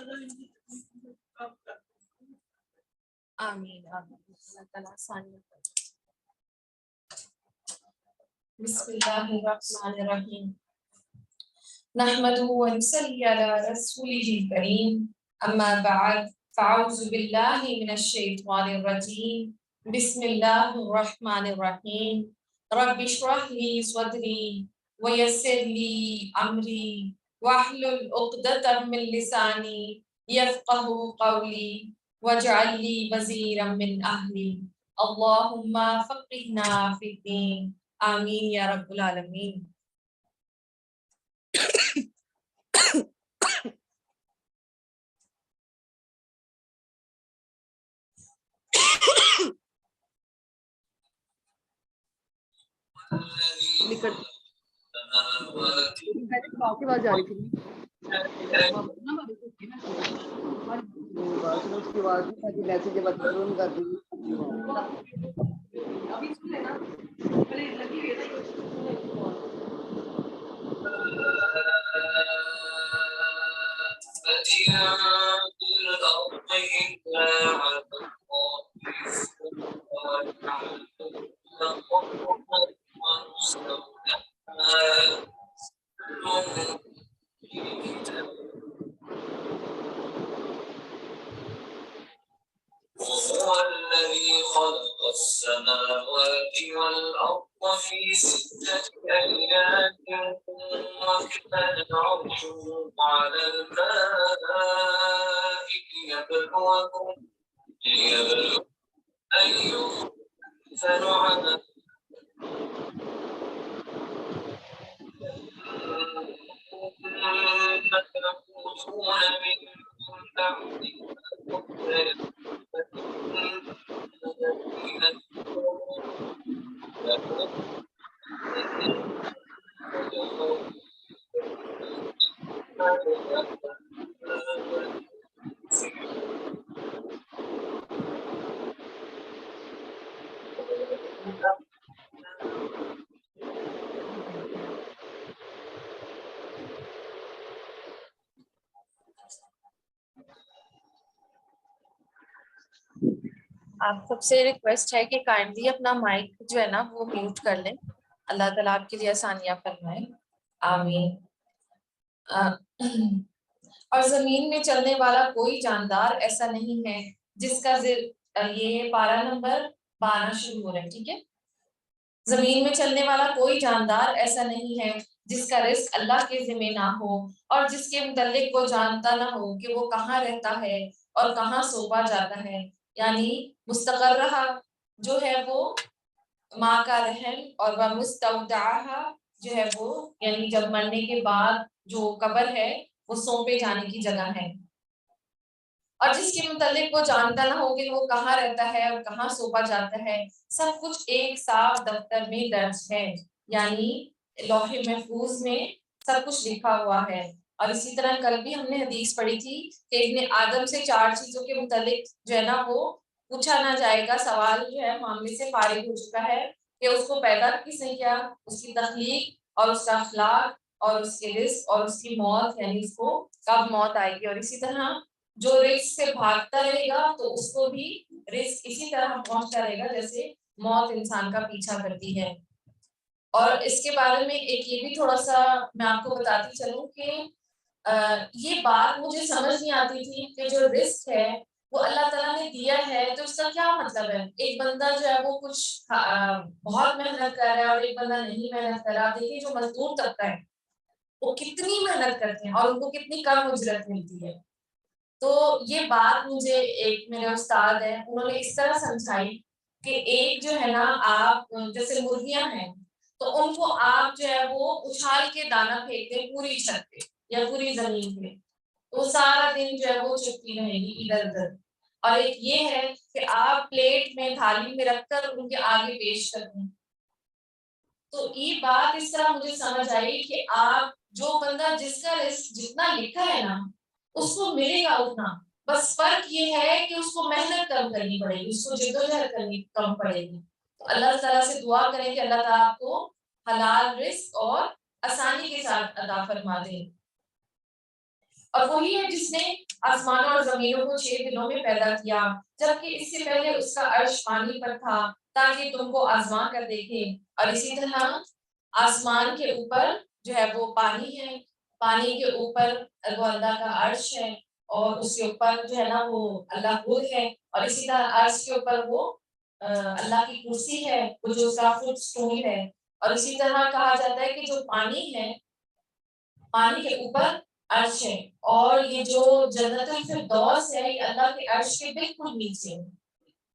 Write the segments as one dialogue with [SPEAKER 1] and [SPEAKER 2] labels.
[SPEAKER 1] آمین آمین اللہ تعالیٰ آسانی کرے۔ بسم اللہ الرحمن الرحیم نحمده ونصلي على رسوله الكريم اما بعد فاعوذ باللہ من الشیطان الرجیم بسم اللہ الرحمن الرحیم رب اشرح لي صدری ويسر لي امری واحلل عقدۃ من لسانی يفقهوا قولی واجعل لي وزيرا من اہلی اللهم فقهنا في الدین آمین یا رب العالمین۔
[SPEAKER 2] وهو الذي خلق السماوات والأرض في 6 أيام وكان عرشه على الماء ليبلوكم أيكم أحسن عملا فتموتون من بعد
[SPEAKER 1] آپ سب سے ریکویسٹ ہے کہ کائنڈلی اپنا مائک جو ہے نا وہ میوٹ کر لیں۔ اللہ تعالیٰ آپ کے لیے آسانیاں فرمائے، آمین۔ اور زمین میں چلنے والا کوئی جاندار ایسا نہیں ہے جس کا یہ پارہ نمبر 12 شروع ہو رہا ہے، ٹھیک ہے۔ زمین میں چلنے والا کوئی جاندار ایسا نہیں ہے جس کا رزق اللہ کے ذمہ نہ ہو اور جس کے متعلق وہ جانتا نہ ہو کہ وہ کہاں رہتا ہے اور کہاں سونپا جاتا ہے، یعنی مستقرہ جو ہے وہ ماں کا رحم اور وہ مستودعہ جو ہے وہ یعنی جب مرنے کے بعد جو قبر ہے وہ سونپے جانے کی جگہ ہے، اور جس کے متعلق وہ جانتا نہ ہو کہ وہ کہاں رہتا ہے اور کہاں سونپا جاتا ہے، سب کچھ ایک صاف دفتر میں درج ہے، یعنی لوح محفوظ میں سب کچھ لکھا ہوا ہے۔ اور اسی طرح کل بھی ہم نے حدیث پڑھی تھی کہ ابن آدم سے 4 چیزوں کے متعلق جو ہے نا وہ پوچھا نہ جائے گا، سوال جو ہے معاملے سے فارغ ہو چکا ہے کہ اس کو پیدا کس نے کیا، اس کی تخلیق اور اس کا اخلاق اور اس کے رزق اور اس کی موت، یعنی اس کو کب موت آئے گی، اور اسی طرح جو رزق سے بھاگتا رہے گا تو اس کو بھی رزق اسی طرح پہنچتا رہے گا جیسے موت انسان کا پیچھا کرتی ہے۔ اور اس کے بارے میں ایک یہ بھی تھوڑا سا میں آپ کو بتاتی چلوں کہ یہ بات مجھے سمجھ نہیں آتی تھی کہ جو رزق ہے وہ اللہ تعالیٰ نے دیا ہے تو اس کا کیا مطلب ہے۔ ایک بندہ جو ہے وہ کچھ بہت محنت کر رہا ہے اور ایک بندہ نہیں محنت کر رہا، دیکھیے جو مزدور طبقہ ہے وہ کتنی محنت کرتے ہیں اور ان کو کتنی کم اجرت ملتی ہے۔ تو یہ بات مجھے ایک میرے استاد ہیں انہوں نے اس طرح سمجھائی کہ ایک جو ہے نا آپ جیسے مرغیاں ہیں تو ان کو آپ جو ہے وہ اچھال کے دانہ پھینک دیں پوری چھت پہ یا پوری زمین پہ، تو سارا دن جو ہے وہ چپتی رہے گی ادھر ادھر۔ اور ایک یہ ہے کہ آپ پلیٹ میں تھالی میں رکھ کر ان کے آگے پیش کر دیں۔ تو یہ بات اس طرح مجھے سمجھ آئی کہ آپ جو بندہ جس کا رزق جتنا لکھا ہے نا اس کو ملے گا اتنا، بس فرق یہ ہے کہ اس کو محنت کم کرنی پڑے گی، اس کو جدوجہد کرنی کم پڑے گی۔ تو اللہ تعالیٰ سے دعا کریں کہ اللہ تعالیٰ آپ کو حلال رزق اور آسانی کے ساتھ عطا فرما دے۔ اور وہی ہے جس نے آسمانوں اور زمینوں کو 6 دنوں میں پیدا کیا، جبکہ اس سے پہلے اس کا عرش پانی پر تھا تاکہ تم کو آزما کر دیکھے۔ اور اسی طرح آسمان کے اوپر جو ہے وہ پانی ہے، پانی کے اوپر وہ اللہ کا عرش ہے، اور اس کے اوپر جو ہے نا وہ اللہ خود ہے، اور اسی طرح عرش کے اوپر وہ اللہ کی کرسی ہے، وہ جو اس کا فٹ اسٹول ہے۔ اور اسی طرح کہا جاتا ہے کہ جو پانی ہے، پانی کے اوپر عرش ہے، اور یہ جو جنت الفردوس ہے یہ اللہ کے عرش کے بالکل نیچے ہے۔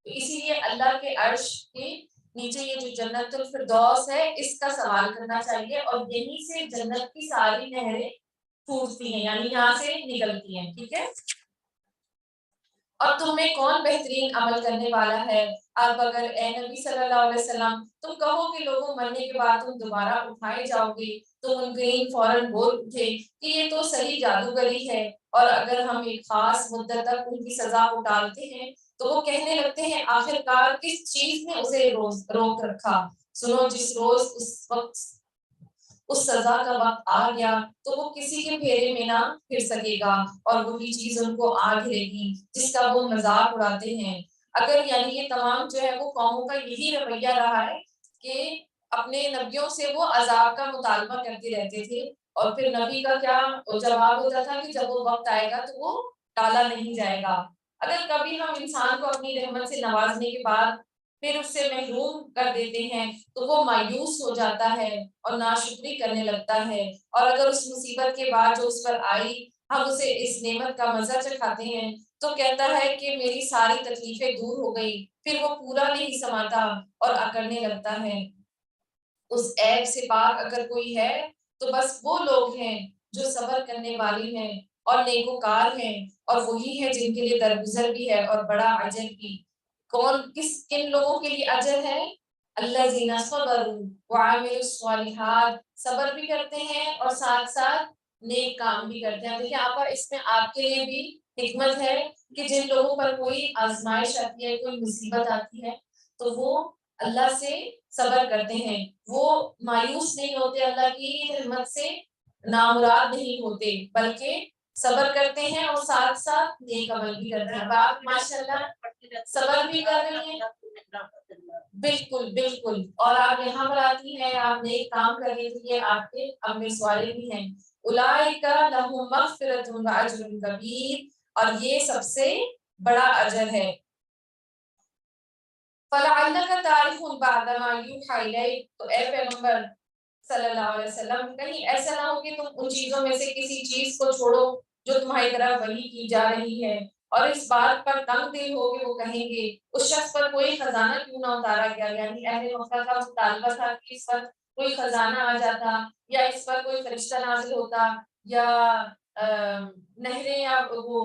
[SPEAKER 1] تو اسی لیے اللہ کے عرش کے نیچے یہ جو جنت الفردوس ہے اس کا سوال کرنا چاہیے، اور یہیں سے جنت کی ساری نہریں پھوٹتی ہیں، یعنی یہاں سے نکلتی ہیں، ٹھیک ہے۔ اور تم میں کون بہترین عمل کرنے والا ہے؟ اب اگر اے نبی صلی اللہ علیہ وسلم تم کہو کہ لوگوں مرنے کے بعد تم دوبارہ اٹھائے جاؤ گے، تو منکرین فوراً بول اٹھے کہ یہ تو صحیح جادوگری ہے، اور اگر ہم ایک خاص مدت تک ان کی سزا کو ٹالتے ہیں تو وہ کہنے لگتے ہیں آخر کار کس چیز نے اسے روک رکھا؟ سنو جس روز اس سزا کا وقت آ گیا تو وہ کسی کے پھیرے میں نہ پھر سکے گا، اور وہی چیز ان کو آ گھیرے گی جس کا وہ مذاق اڑاتے ہیں۔ اگر یعنی یہ تمام جو ہے وہ قوموں کا یہی رویہ رہا ہے کہ اپنے نبیوں سے وہ عذاب کا مطالبہ کرتے رہتے تھے، اور پھر نبی کا کیا جواب ہوتا تھا کہ جب وہ وقت آئے گا تو وہ ٹالا نہیں جائے گا۔ اگر کبھی ہم انسان کو اپنی رحمت سے نوازنے کے بعد پھر اس سے محروم کر دیتے ہیں تو وہ مایوس ہو جاتا ہے اور ناشکری کرنے لگتا ہے، اور اگر اس مصیبت کے بعد جو اس پر آئی ہم اسے اس نعمت کا مزہ چکھاتے ہیں تو کہتا ہے کہ میری ساری تکلیفیں دور ہو گئی، پھر وہ پورا نہیں سماتا اور اکڑنے لگتا ہے۔ اس عیب سے پاک اگر کوئی ہے تو بس وہ لوگ ہیں جو صبر کرنے والے ہیں اور نیکوکار ہیں، اور وہی ہے جن کے لیے درگزر بھی ہے اور بڑا اجر بھی۔ کن لوگوں کے لیے اجر ہے؟ الذین صبروا وعملوا الصالحات، صبر بھی کرتے ہیں اور ساتھ ساتھ نیک کام بھی کرتے ہیں۔ دیکھیں آپ اس میں آپ کے لیے بھی حکمت ہے کہ جن لوگوں پر کوئی آزمائش آتی ہے، کوئی مصیبت آتی ہے تو وہ اللہ سے صبر کرتے ہیں، وہ مایوس نہیں ہوتے، اللہ کی رحمت سے نامراد نہیں ہوتے، بلکہ صبر کرتے ہیں اور ساتھ ساتھ نیک عمل بھی کرتے ہیں۔ آپ ماشاءاللہ صبر بھی کر رہی ہیں، بالکل بالکل، اور آپ یہاں پر آتی ہیں، آپ نیک کام کر رہی تھی، یہ آپ کے امی سوالے بھی ہیں۔ اولئک لہم مغفرۃ واجر کبیر، اور یہ سب سے بڑا اجر ہے۔ فَلَعَلَّكَ تَارِكٌ بَعْضَ مَا يُوحَىٰ إِلَيْكَ، تو اے پیغمبر صلی اللہ علیہ وسلم کہیں ایسا نہ ہو کہ تم ان چیزوں میں سے کسی چیز کو چھوڑو جو تمہاری طرف وحی کی جا رہی ہے، اور اس بات پر تنگ دل ہو کہ وہ کہیں گے اس شخص پر کوئی خزانہ کیوں نہ اتارا گیا، یعنی اہل مکہ کا مطالبہ تھا کہ اس پر کوئی خزانہ آ جاتا، یا اس پر کوئی فرشتہ نازل ہوتا، یا نہریں یا وہ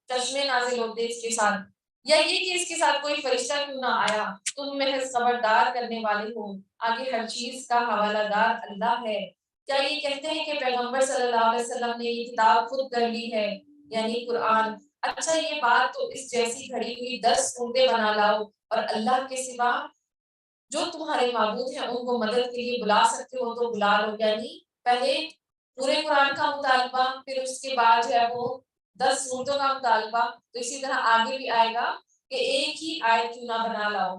[SPEAKER 1] چشمے نازل ہوتے اس کے ساتھ، یا یہ کہ اس کے ساتھ کوئی فرشتہ کیوں نہ آیا۔ تم محض خبردار کرنے والے ہو، آگے ہر چیز کا حوالہ دار اللہ ہے۔ کیا یہ کہتے ہیں کہ پیغمبر صلی اللہ علیہ وسلم نے یہ کتاب خود کر لی ہے، یعنی قرآن؟ اچھا یہ بات تو اس جیسی گھڑی ہوئی 10 صورتیں بنا لاؤ، اور اللہ کے سوا جو تمہارے معبود ہیں ان کو مدد کے لیے بلا سکتے ہو تو بلا لو، یعنی پہلے پورے قرآن کا مطالبہ، پھر اس کے بعد جو ہے وہ 10 صورتوں کا مطالبہ، تو اسی طرح آگے بھی آئے گا کہ ایک ہی آیت کیوں نہ بنا لاؤ،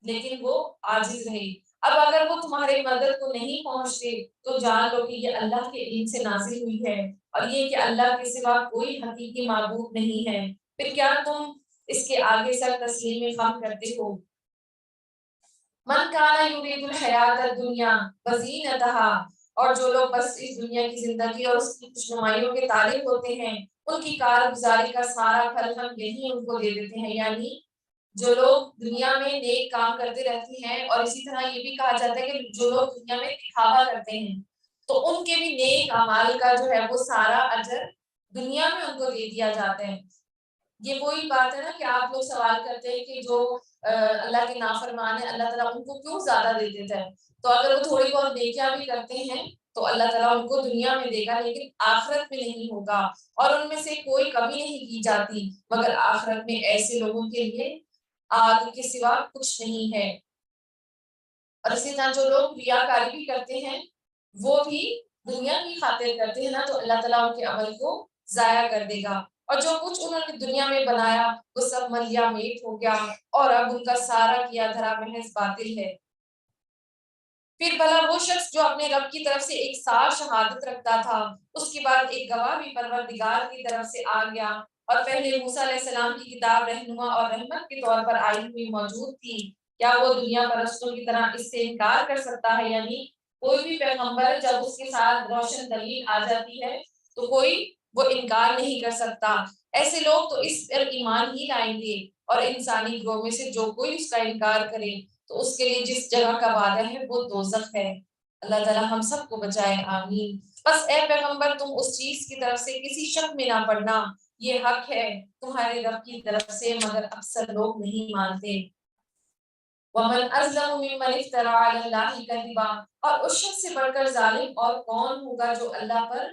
[SPEAKER 1] لیکن وہ عاجز رہی۔ اب اگر وہ تمہارے مدد کو نہیں پہنچتے تو جان لو کہ یہ اللہ کے علم سے نازل ہوئی ہے، اور یہ کہ اللہ کے سوا کوئی حقیقی معبود نہیں ہے، پھر کیا تم اس کے آگے سر تسلیم خم کرتے ہو؟ من کانا یرید الحیات الدنیا وزینتها، اور جو لوگ بس اس دنیا کی زندگی اور اس کی خوشنمائیوں کے طالب ہوتے ہیں ان کی کارگزاری کا سارا پھل ہم یہی ان کو دے دیتے ہیں، یعنی جو لوگ دنیا میں نیک کام کرتے رہتے ہیں، اور اسی طرح یہ بھی کہا جاتا ہے کہ جو لوگ دنیا میں دکھاوا کرتے ہیں تو ان کے بھی نیک اعمال کا جو ہے وہ سارا اجر دنیا میں ان کو دے دیا جاتا ہے۔ یہ وہی بات ہے نا کہ آپ لوگ سوال کرتے ہیں کہ جو اللہ کے نافرمان ہیں اللہ تعالیٰ ان کو کیوں زیادہ دے دیتا ہے، تو اگر وہ تھوڑی بہت نیکیاں بھی کرتے ہیں تو اللہ تعالیٰ ان کو دنیا میں دے گا، لیکن آخرت میں نہیں ہوگا، اور ان میں سے کوئی کمی نہیں کی جاتی، مگر آخرت میں ایسے لوگوں کے لیے آگ کے سوا کچھ نہیں ہے۔ اور اسی طرح جو لوگ ریاکاری بھی کرتے ہیں وہ بھی دنیا کی خاطر کرتے ہیں نا، تو اللہ تعالیٰ ان کے عمل کو ضائع کر دے گا، اور جو کچھ انہوں نے دنیا میں بنایا وہ سب ملیا میٹ ہو گیا، اور اب ان کا سارا کیا دھرا محض باطل ہے۔ پھر بھلا وہ شخص جو اپنے رب کی طرف سے ایک ساتھ شہادت رکھتا تھا، اس کے بعد ایک گواہ بھی پروردگار کی طرف سے آ گیا، اور پہلے موسیٰ علیہ السلام کی کتاب رہنما اور رحمت کے طور پر آئی ہوئی موجود تھی، کیا وہ دنیا پرستوں کی طرح اس سے انکار کر سکتا ہے؟ یعنی کوئی بھی پیغمبر جب اس کے ساتھ روشن دلیل آ جاتی ہے تو کوئی وہ انکار نہیں کر سکتا۔ ایسے لوگ تو اس پر ایمان ہی لائیں گے، اور انسانی گروہ میں سے جو کوئی اس کا انکار کرے تو اس کے لیے جس جگہ کا وعدہ ہے وہ دوزخ ہے۔ اللہ تعالیٰ ہم سب کو بچائے، آمین۔ بس اے پیغمبر تم اس چیز کی طرف سے کسی شک میں نہ پڑنا، یہ حق ہے تمہارے رب کی طرف سے، مگر اکثر لوگ نہیں مانتے۔ وَمَنْ أَظْلَمُ مِمَّنِ افْتَرَىٰ عَلَى اللَّهِ كَذِبًا، اور اس شخص سے بڑھ کر ظالم اور کون ہوگا جو اللہ پر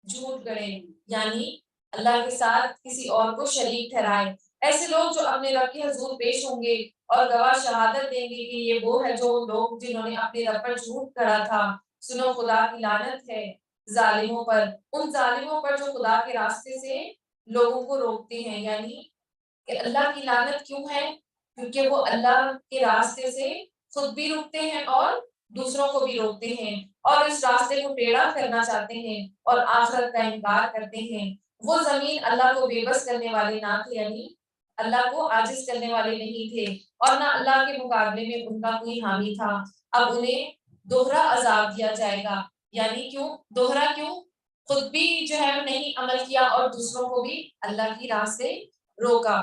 [SPEAKER 1] جھوٹ گڑے، یعنی اللہ کے ساتھ کسی اور کو شریک ٹھہرائے۔ ایسے لوگ جو اپنے رب کے حضور پیش ہوں گے اور گواہ شہادت دیں گے کہ یہ وہ ہے جو لوگ جنہوں نے اپنے رب پر جھوٹ گھڑا تھا، سنو خدا کی لعنت ہے ظالموں پر، ان ظالموں پر جو خدا کے راستے سے لوگوں کو روکتے ہیں۔ یعنی کہ اللہ کی لعنت کیوں ہے؟ کیونکہ وہ اللہ کے راستے سے خود بھی رکتے ہیں اور دوسروں کو بھی روکتے ہیں، اور اس راستے کو ٹیڑھا کرنا چاہتے ہیں اور آخرت کا انکار کرتے ہیں۔ وہ زمین اللہ کو بے بس کرنے والے نہ تھے، یعنی اللہ کو عاجز کرنے والے نہیں تھے، اور نہ اللہ کے مقابلے میں ان کا کوئی حامی تھا۔ اب انہیں دوہرا عذاب دیا جائے گا، یعنی کیوں دوہرا؟ کیوں؟ خود بھی جو ہے نہیں عمل کیا اور دوسروں کو بھی اللہ کی راہ سے روکا،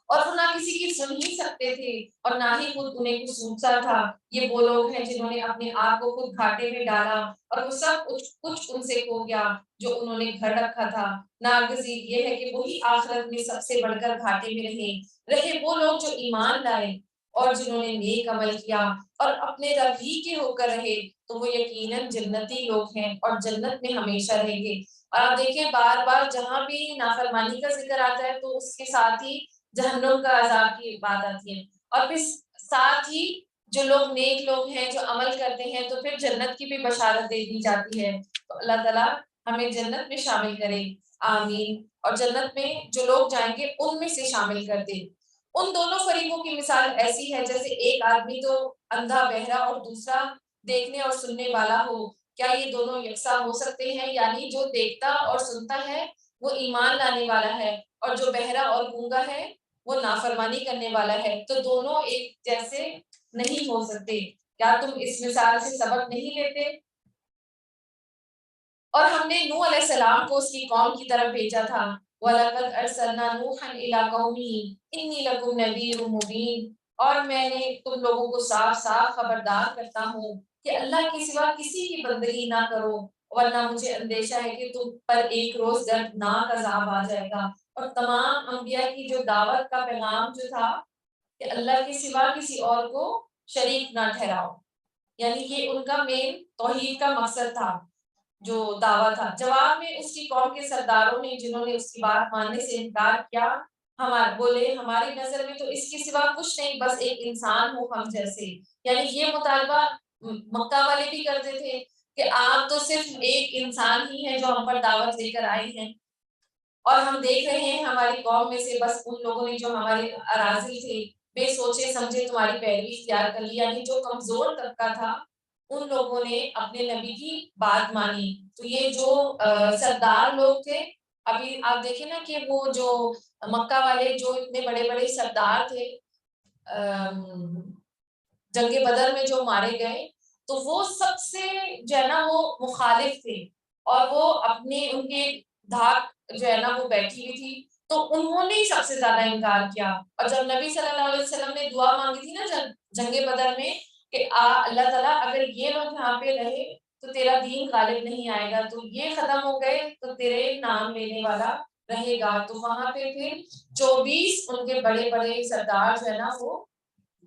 [SPEAKER 1] اور وہ نہ کسی کی سن ہی سکتے تھے اور نہ ہی خود انہیں کچھ سوچتا تھا۔ یہ وہ لوگ ہیں جنہوں نے اپنے آپ کو خود گھاٹے میں ڈالا اور وہ سب کچھ ان سے کھو گیا جو انہوں نے گھڑ رکھا تھا۔ ناگزیر یہ ہے کہ وہی آخرت میں سب سے بڑھ کر گھاٹے میں رہے وہ لوگ جو ایمان لائے اور جنہوں نے نیک عمل کیا اور اپنے رب ہی کے ہو کر رہے، تو وہ یقیناً جنتی لوگ ہیں اور جنت میں ہمیشہ رہیں گے۔ اور آپ دیکھیں بار بار جہاں بھی نافرمانی کا ذکر آتا ہے تو اس کے ساتھ ہی جہنم کا عذاب کی بات آتی ہے، اور پھر ساتھ ہی جو لوگ نیک لوگ ہیں جو عمل کرتے ہیں تو پھر جنت کی بھی بشارت دے دی جاتی ہے۔ تو اللہ تعالیٰ ہمیں جنت میں شامل کرے، آمین، اور جنت میں جو لوگ جائیں گے ان میں سے شامل کر دے۔ ان دونوں فریقوں کی مثال ایسی ہے جیسے ایک آدمی تو اندھا بہرا اور دوسرا دیکھنے اور سننے والا ہو، کیا یہ دونوں یکساں ہو سکتے ہیں؟ یعنی جو دیکھتا اور سنتا ہے وہ ایمان لانے والا ہے، اور جو بہرا اور گونگا ہے وہ نافرمانی کرنے والا ہے، تو دونوں ایک جیسے نہیں ہو سکتے۔ کیا تم اس مثال سے سبق نہیں لیتے؟ اور ہم نے نوح علیہ السلام کو اس کی قوم کی طرف بھیجا تھا، وَلَقَدْ أَرْسَلْنَا نُوحًا إِلَىٰ قَوْمِهِ إِنِّي لَكُمْ نَذِيرٌ مُّبِينٌ، اور میں نے تم لوگوں کو صاف صاف خبردار کرتا ہوں کہ اللہ کے سوا کسی کی بندگی نہ کرو، ورنہ مجھے اندیشہ ہے کہ تم پر ایک روز دردناک عذاب آ جائے گا۔ اور تمام انبیاء کی جو دعوت کا پیغام جو تھا کہ اللہ کے سوا کسی اور کو شریک نہ ٹھہراؤ، یعنی یہ ان کا مین توحید کا مقصد تھا، جو دعویٰ تھا۔ جواب میں اس کی قوم کے سرداروں نے جنہوں نے اس کی بات ماننے سے انکار کیا، بولے ہماری نظر میں تو اس کے سوا کچھ نہیں، بس ایک انسان ہو ہم جیسے۔ یعنی یہ مطالبہ مکہ والے بھی کرتے تھے کہ آپ تو صرف ایک انسان ہی ہیں جو ہم پر دعوت لے کر آئے ہیں، اور ہم دیکھ رہے ہیں ہماری قوم میں سے بس ان لوگوں نے جو ہمارے اراذل تھے بے سوچے سمجھے تمہاری پیروی اختیار کر لی، یعنی جو کمزور طبقہ تھا ان لوگوں نے اپنے نبی کی بات مانی۔ تو یہ جو سردار لوگ تھے، ابھی آپ دیکھیں نا کہ وہ جو مکہ والے جو اتنے بڑے بڑے سردار تھے جنگ بدر میں جو مارے گئے، تو وہ سب سے جو ہے نا وہ مخالف تھے، اور وہ اپنے ان کے دھاک جو ہے نا وہ بیٹھی ہوئی تھی، تو انہوں نے ہی سب سے زیادہ انکار کیا۔ اور جب نبی صلی اللہ علیہ وسلم نے دعا مانگی تھی نا جنگ بدر میں کہ اللہ تعالیٰ اگر یہ لوگ یہاں پہ رہے تو تیرا دین غالب نہیں آئے گا، تو یہ ختم ہو گئے تو تیرے نام لینے والا رہے گا، تو وہاں پہ پھر 24 ان کے بڑے بڑے سردار جو ہے نا وہ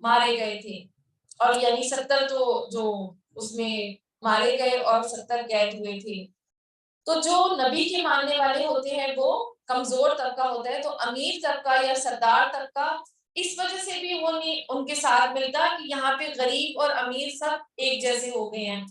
[SPEAKER 1] مارے گئے تھے، اور یعنی 70 تو جو اس میں مارے گئے اور 70 قید ہوئے تھے۔ تو جو نبی کے ماننے والے ہوتے ہیں وہ کمزور طبقہ ہوتا ہے، تو امیر طبقہ یا سردار طبقہ اس وجہ سے بھی وہ نہیں ان کے ساتھ ملتا کہ یہاں پہ غریب اور امیر سب ایک جیسے ہو گئے ہیں۔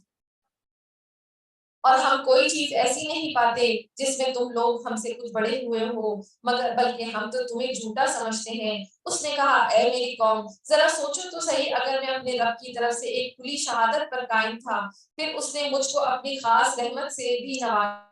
[SPEAKER 1] اور ہم کوئی چیز ایسی نہیں پاتے جس میں تم لوگ ہم سے کچھ بڑے ہوئے ہو، مگر بلکہ ہم تو تمہیں جھوٹا سمجھتے ہیں۔ اس نے کہا اے میری قوم، ذرا سوچو تو صحیح، اگر میں اپنے رب کی طرف سے ایک کھلی شہادت پر قائم تھا، پھر اس نے مجھ کو اپنی خاص رحمت سے بھی نوازا،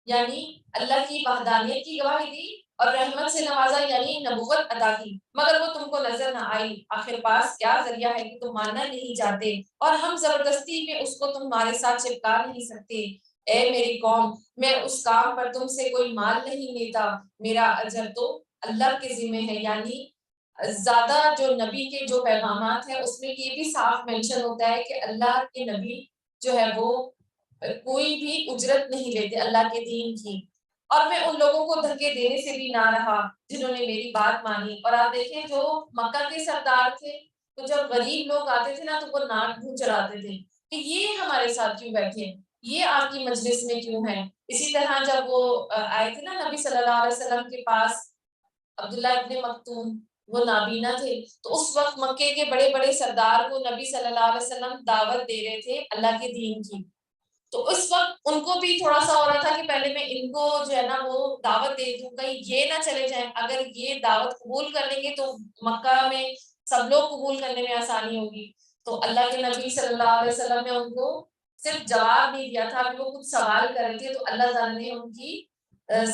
[SPEAKER 1] یعنی اللہ کی وحدانیت کی گواہی دی اور رحمت سے نوازا یعنی نبوت عطا کی، مگر وہ تم کو نظر نہ آئی۔ آخر پاس کیا ذریعہ ہے کہ تم ماننا نہیں چاہتے، اور ہم زبردستی میں اس کو تمہارے ساتھ چپکا نہیں سکتے۔ اے میری قوم، میں اس کام پر تم سے کوئی مال نہیں لیتا، میرا اجر تو اللہ کے ذمہ ہے۔ یعنی زیادہ جو نبی کے جو پیغامات ہیں اس میں یہ بھی صاف مینشن ہوتا ہے کہ اللہ کے نبی جو ہے وہ کوئی بھی اجرت نہیں لیتے اللہ کے دین کی۔ اور میں ان لوگوں کو دھکے دینے سے بھی نہ رہا جنہوں نے میری بات مانی۔ اور آپ دیکھیں جو مکہ کے سردار تھے، تو جب غریب لوگ آتے تھے نا تو وہ ناک منہ چڑھاتے تھے کہ یہ ہمارے ساتھ کیوں بیٹھے، یہ آپ کی مجلس میں کیوں ہے۔ اسی طرح جب وہ آئے تھے نا نبی صلی اللہ علیہ وسلم کے پاس، عبداللہ ابن مکتوم، وہ نابینا تھے، تو اس وقت مکے کے بڑے بڑے سردار کو نبی صلی اللہ علیہ وسلم دعوت دے رہے تھے اللہ کے دین کی۔ تو اس وقت ان کو بھی تھوڑا سا ہو رہا تھا کہ پہلے میں ان کو جو ہے نا وہ دعوت دے دوں، کہیں یہ نہ چلے جائیں، اگر یہ دعوت قبول کر لیں گے تو مکہ میں سب لوگ قبول کرنے میں آسانی ہوگی۔ تو اللہ کے نبی صلی اللہ علیہ وسلم نے ان کو صرف جواب نہیں دیا تھا، کہ وہ کچھ سوال کر رہے تھے، تو اللہ تعالیٰ نے ان کی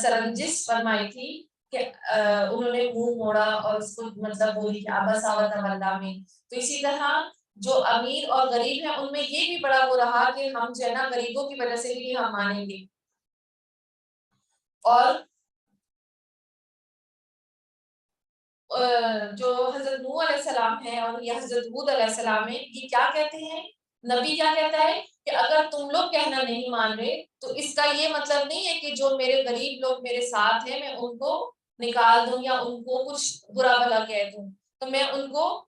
[SPEAKER 1] سرنجش فرمائی تھی کہ انہوں نے منہ موڑا اور اس کو مطلب بولی کہ عبس و تولى میں۔ تو اسی طرح جو امیر اور غریب ہیں ان میں یہ بھی بڑا وہ رہا کہ ہم جو ہے نا غریبوں کی وجہ سے بھی ہم مانیں گے۔ اور جو حضرت نوح علیہ السلام ہے اور یہ حضرت ہود علیہ السلام ہے، یہ کیا کہتے ہیں، نبی کیا کہتا ہے کہ اگر تم لوگ کہنا نہیں مان رہے تو اس کا یہ مطلب نہیں ہے کہ جو میرے غریب لوگ میرے ساتھ ہیں میں ان کو نکال دوں یا ان کو کچھ برا بھلا کہہ دوں، تو میں ان کو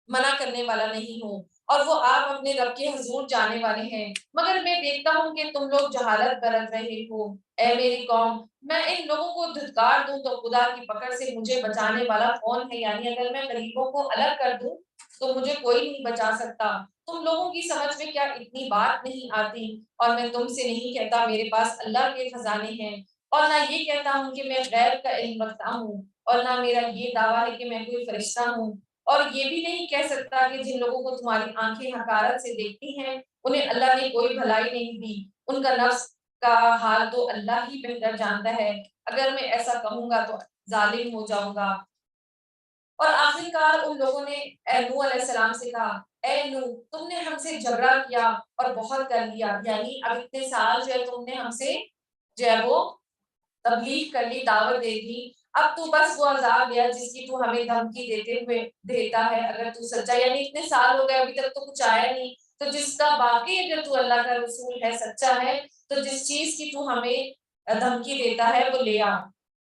[SPEAKER 1] منع کرنے والا نہیں ہوں، اور وہ آپ اپنے رب کے حضور جانے والے ہیں، مگر میں دیکھتا ہوں کہ تم لوگ جہالت برت رہے ہو۔ اے میری قوم، میں ان لوگوں کو دھتکار دوں تو خدا کی پکڑ سے مجھے بچانے والا کون ہے، یعنی اگر میں غریبوں کو الگ کر دوں تو مجھے کوئی نہیں بچا سکتا۔ تم لوگوں کی سمجھ میں کیا اتنی بات نہیں آتی، اور میں تم سے نہیں کہتا میرے پاس اللہ کے خزانے ہیں، اور نہ یہ کہتا ہوں کہ میں غیب کا علم رکھتا ہوں، اور نہ میرا یہ دعویٰ ہے کہ میں کوئی فرشتہ ہوں، اور یہ بھی نہیں کہہ سکتا کہ جن لوگوں کو تمہاری آنکھیں حقارت سے دیکھتی ہیں انہیں اللہ نے کوئی بھلائی نہیں دی، ان کا نفس کا حال تو اللہ ہی بہتر جانتا ہے، اگر میں ایسا کہوں گا تو ظالم ہو جاؤں گا۔ اور آخرکار ان لوگوں نے اے نوح علیہ السلام سے کہا اے نوح، تم نے ہم سے جھگڑا کیا اور بہت کر لیا، یعنی اب اتنے سال جو ہے تم نے ہم سے جو ہے وہ تبلیغ کر لی، دعوت دے دی، اب تو بس وہ عذاب لیا جس کی تو ہمیں دھمکی دیتے ہوئے دیتا ہے، اگر تو سچا، یعنی اتنے سال ہو گئے ابھی تک تو کچھ آیا نہیں، تو جس کا باقی اگر تو اللہ کا رسول ہے، سچا ہے، تو جس چیز کی تو ہمیں دھمکی دیتا ہے وہ لے آ۔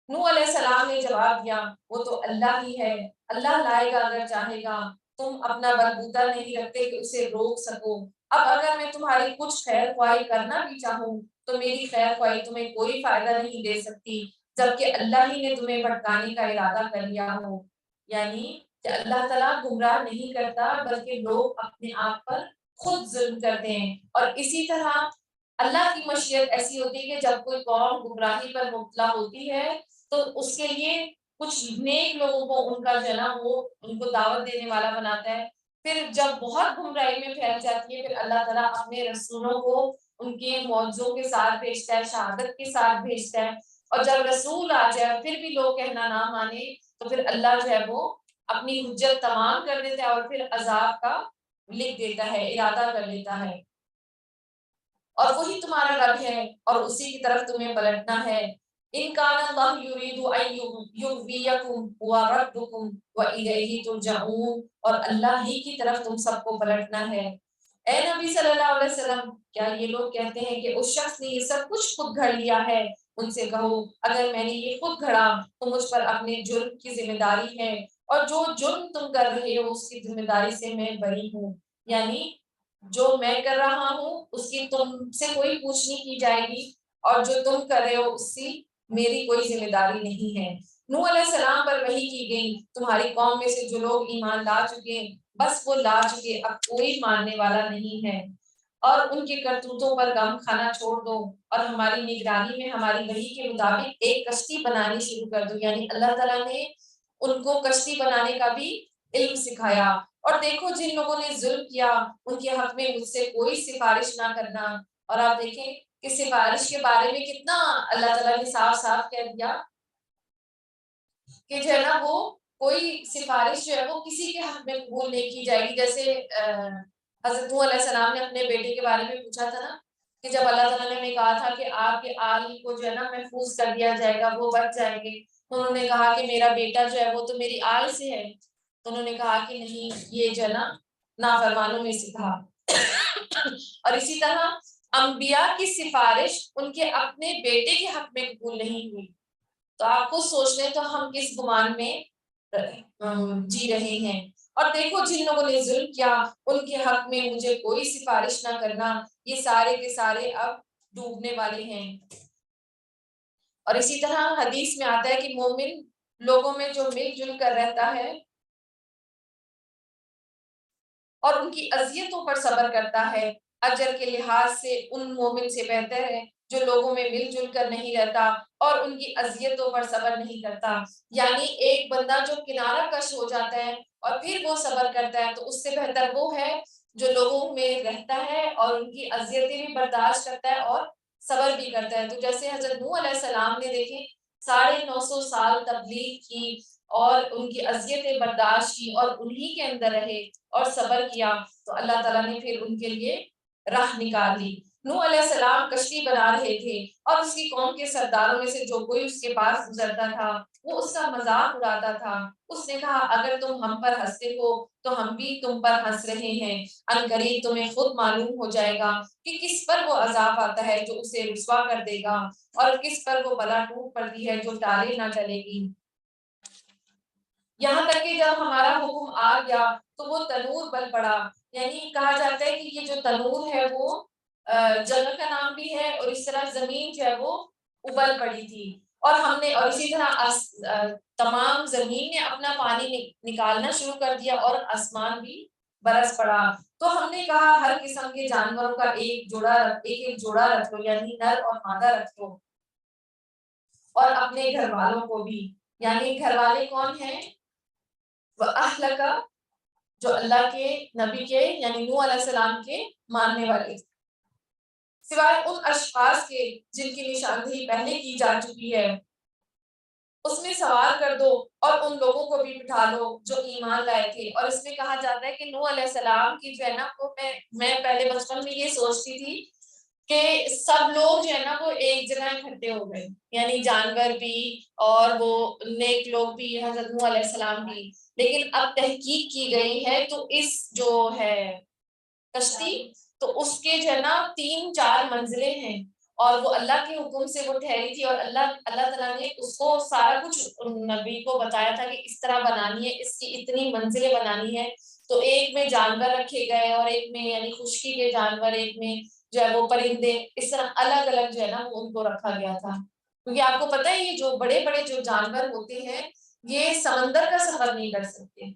[SPEAKER 1] نوح علیہ السلام نے جواب دیا وہ تو اللہ ہی ہے، اللہ لائے گا اگر چاہے گا، تم اپنا بلبوتا نہیں رکھتے کہ اسے روک سکو۔ اب اگر میں تمہاری کچھ خیر خواہی کرنا بھی چاہوں تو میری خیر خواہی تمہیں کوئی فائدہ نہیں دے سکتی، جبکہ اللہ ہی نے تمہیں بھٹکانے کا ارادہ کر لیا ہو۔ یعنی کہ اللہ تعالیٰ گمراہ نہیں کرتا بلکہ لوگ اپنے آپ پر خود ظلم کرتے ہیں، اور اسی طرح اللہ کی مشیت ایسی ہوتی ہے کہ جب کوئی قوم گمراہی پر مبتلا ہوتی ہے تو اس کے لیے کچھ نیک لوگوں کو ان کا جو ہے نا وہ ان کو دعوت دینے والا بناتا ہے، پھر جب بہت گمراہی میں پھیل جاتی ہے پھر اللہ تعالیٰ اپنے رسولوں کو ان کے معجزوں کے ساتھ بھیجتا ہے، شہادت کے ساتھ بھیجتا ہے، اور جب رسول آ جائے پھر بھی لوگ کہنا نہ مانے تو پھر اللہ جو ہے وہ اپنی حجت تمام کر دیتا ہے اور پھر عذاب کا لکھ دیتا ہے، ارادہ کر لیتا ہے، اور وہی تمہارا رب ہے اور اسی کی طرف تمہیں پلٹنا ہے۔ ان کان اللہ یرید ان یغویکم هو ربکم والیہ ترجعون، اور اللہ ہی کی طرف تم سب کو پلٹنا ہے۔ اے نبی صلی اللہ علیہ وسلم، کیا یہ لوگ کہتے ہیں کہ اس شخص نے یہ سب کچھ خود گھڑ لیا ہے؟ ان سے کہو اگر میں نے یہ خود گھڑا تو مجھ پر اپنے جرم کی ذمہ داری ہے، اور جو جرم تم کر رہے ہو اس کی ذمہ داری سے میں بری ہوں، یعنی جو میں کر رہا ہوں اس کی تم سے کوئی پوچھنی کی جائے گی، اور جو تم کر رہے ہو اس کی میری کوئی ذمہ داری نہیں ہے۔ نوح علیہ السلام پر وحی کی گئی تمہاری قوم میں سے جو لوگ ایمان لا چکے بس وہ لا چکے، اب کوئی ماننے والا نہیں ہے۔ اور ان کے کرتوتوں پر غم کھانا چھوڑ دو اور ہماری نگرانی میں ہماری وحی کے مطابق ایک کشتی بنانی شروع کر دو. یعنی اللہ تعالیٰ نے ان کو کشتی بنانے کا بھی علم سکھایا. اور دیکھو جن لوگوں نے ظلم کیا ان کے حق میں مجھ سے کوئی سفارش نہ کرنا. اور آپ دیکھیں کہ سفارش کے بارے میں کتنا اللہ تعالیٰ نے صاف صاف کہہ دیا کہ جو ہے نا وہ کوئی سفارش جو ہے وہ کسی کے حق میں قبول نہیں کی جائے گی. جیسے حضرت نوح علیہ السلام نے اپنے بیٹے کے بارے میں پوچھا تھا نا کہ جب اللہ تعالیٰ نے ہمیں کہا تھا کہ آپ کے آل کو جو ہے نا محفوظ کر دیا جائے گا, وہ بچ جائیں گے, انہوں نے کہا کہ میرا بیٹا جو ہے وہ تو میری آل سے ہے. تو انہوں نے کہا کہ نہیں, یہ جو ہے نا نافرمانوں میں سے تھا. اور اسی طرح انبیاء کی سفارش ان کے اپنے بیٹے کے حق میں قبول نہیں ہوئی. تو آپ کو سوچ لیں تو ہم کس گمان میں جی رہے ہیں. اور دیکھو جن لوگوں نے ظلم کیا ان کے حق میں مجھے کوئی سفارش نہ کرنا, یہ سارے کے سارے اب ڈوبنے والے ہیں. اور اسی طرح حدیث میں آتا ہے کہ مومن لوگوں میں جو مل جل کر رہتا ہے اور ان کی اذیتوں پر صبر کرتا ہے, اجر کے لحاظ سے ان مومن سے بہتر ہے جو لوگوں میں مل جل کر نہیں رہتا اور ان کی اذیتوں پر صبر نہیں کرتا. یعنی ایک بندہ جو کنارہ کش ہو جاتا ہے اور پھر وہ صبر کرتا ہے تو اس سے بہتر وہ ہے جو لوگوں میں رہتا ہے اور ان کی اذیتیں بھی برداشت کرتا ہے اور صبر بھی کرتا ہے. تو جیسے حضرت نوح علیہ السلام نے دیکھیں 950 سال تبلیغ کی اور ان کی اذیتیں برداشت کی اور انہی کے اندر رہے اور صبر کیا, تو اللہ تعالیٰ نے پھر ان کے لیے راہ نکال دی. نوح علیہ السلام کشتی بنا رہے تھے اور اس کی قوم کے سرداروں میں سے جو کوئی اس کے پاس گزرتا تھا وہ اس کا مذاق اڑاتا تھا. اس نے کہا اگر تم ہم پر ہنستے ہو تو ہم بھی تم پر ہنس رہے ہیں, ان قریب تمہیں خود معلوم ہو جائے گا کہ کس پر وہ عذاب آتا ہے جو اسے رسوا کر دے گا اور کس پر وہ بلا ٹوٹ پڑتی ہے جو ٹالے نہ چلے گی. یہاں تک کہ جب ہمارا حکم آ گیا تو وہ تنور بل پڑا. یعنی کہا جاتا ہے کہ یہ جو تنور ہے وہ جگہ کا نام بھی ہے اور اس طرح زمین جو ہے وہ ابل پڑی تھی. اور ہم نے اور اسی طرح تمام زمین نے اپنا پانی نکالنا شروع کر دیا اور آسمان بھی برس پڑا. تو ہم نے کہا ہر قسم کے جانوروں کا ایک جوڑا رکھ لو, یعنی نر اور مادہ رکھ لو, اور اپنے گھر والوں کو بھی. یعنی گھر والے کون ہیں؟ وَأَهْلَكَ, جو اللہ کے نبی کے یعنی نوح علیہ السلام کے ماننے والے, سوائے ان اشخاص کے جن کی نشاندہی پہلے کی جا چکی ہے, اس میں سوار کر دو اور ان لوگوں کو بھی بٹھا لو جو ایمان لائے تھے. اور اس میں کہا جاتا ہے کہ نوح علیہ السلام کی جو ہے نا وہ میں پہلے بچپن میں یہ سوچتی تھی کہ سب لوگ جو ہے نا وہ ایک جگہ اکٹھے ہو گئے, یعنی جانور بھی اور وہ نیک لوگ بھی, حضرت نوح علیہ السلام بھی. لیکن اب تحقیق کی گئی ہے تو اس جو ہے کشتی تو اس کے جو ہے نا 3-4 منزلیں ہیں اور وہ اللہ کے حکم سے وہ ٹھہری تھی اور اللہ تعالیٰ نے اس کو سارا کچھ نبی کو بتایا تھا کہ اس طرح بنانی ہے, اس کی اتنی منزلیں بنانی ہے. تو ایک میں جانور رکھے گئے اور ایک میں یعنی خشکی کے جانور, ایک میں جو ہے وہ پرندے, اس طرح الگ الگ جو ہے نا وہ ان کو رکھا گیا تھا. کیونکہ آپ کو پتہ ہے یہ جو بڑے بڑے جو جانور ہوتے ہیں یہ سمندر کا سفر نہیں کر سکتے,